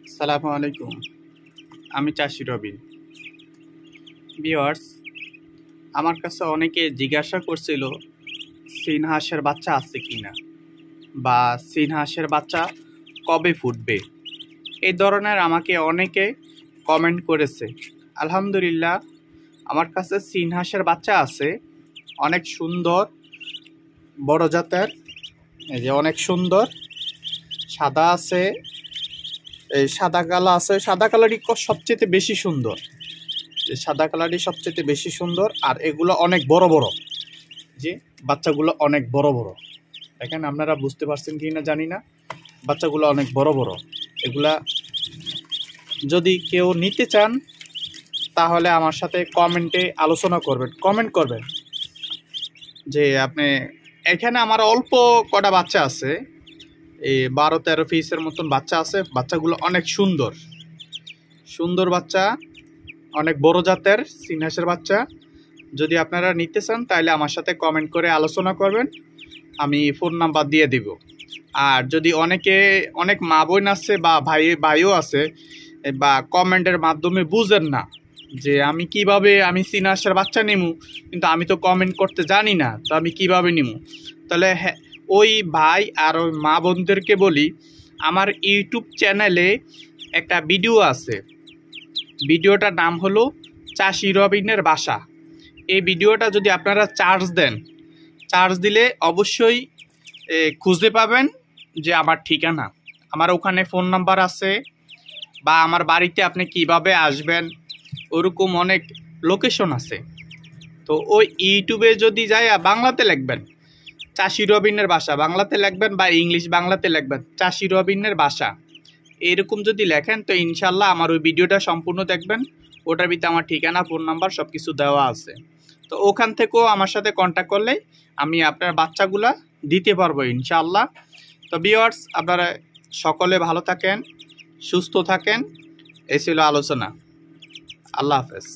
আসসালামু আলাইকুম। আমি চাষি রবিন। ভিউয়ার্স, আমার কাছে অনেকে জিজ্ঞাসা করছিল চীন হাঁসের বাচ্চা আছে কিনা বা চীন হাঁসের বাচ্চা কবে ফুটবে, এই ধরনের আমাকে অনেকে কমেন্ট করেছে। আলহামদুলিল্লাহ, আমার কাছে চীন হাঁসের বাচ্চা আছে, অনেক সুন্দর বড় জাতের। এই যে অনেক সুন্দর সাদা আছে, এই সাদা কালো আছে। সাদা কালারই সবচেয়ে বেশি সুন্দর, সাদা কালারই সবচেয়ে বেশি সুন্দর। আর এগুলো অনেক বড় বড়, যে বাচ্চাগুলো অনেক বড় বড়। দেখেন, আপনারা বুঝতে পারছেন কি না জানি না, বাচ্চাগুলো অনেক বড় বড়। এগুলা যদি কেউ নিতে চান তাহলে আমার সাথে কমেন্টে আলোচনা করবেন, কমেন্ট করবেন যে আপনি। এখানে আমার অল্প কটা বাচ্চা আছে, এই 12-13 পিসের মতন বাচ্চা আছে। বাচ্চাগুলো অনেক সুন্দর সুন্দর বাচ্চা, অনেক বড় জাতের চীন হাঁসের বাচ্চা। যদি আপনারা নিতে চান তাহলে আমার সাথে কমেন্ট করে আলোচনা করবেন, আমি ফোন নাম্বার দিয়ে দিব। আর যদি অনেক মা বোন আছে বা ভাইও আছে, বা কমেন্টের মাধ্যমে বুঝেন না যে আমি চীন হাঁসের বাচ্চা নিমু, কিন্তু আমি তো কমেন্ট করতে জানি না, তো আমি কিভাবে নিমু? তাহলে হ্যাঁ, ওই ভাই আর ওই মা বোনদেরকে বলি, আমার ইউটিউব চ্যানেলে একটা ভিডিও আছে। ভিডিওটার নাম হলো চাষি রবিনের বাসা। এই ভিডিওটা যদি আপনারা চার্জ দিলে অবশ্যই খুঁজে পাবেন যে আমার ঠিকানা। আমার ওখানে ফোন নাম্বার আছে, বা আমার বাড়িতে আপনি কিভাবে আসবেন ওরকম অনেক লোকেশন আছে। তো ওই ইউটিউবে যদি যাই বাংলাতে লিখবেন চাষি রবিনের বাসা, বাংলাতে লিখবেন, বা ইংলিশ বাংলাতে লিখবেন চাষি রবিনের বাসা। এরকম যদি লেখেন তো ইনশাল্লাহ আমার ওই ভিডিওটা সম্পূর্ণ দেখবেন। ওটার ভিতরে আমার ঠিকানা, ফোন নাম্বার সব কিছু দেওয়া আছে। তো ওখান থেকেও আমার সাথে কন্ট্যাক্ট করলে আমি আপনার বাচ্চাগুলা দিতে পারবো ইনশাল্লাহ। তো ভিউয়ার্স, আপনারা সকলে ভালো থাকেন, সুস্থ থাকেন। এই ছিল আলোচনা। আল্লাহ হাফেজ।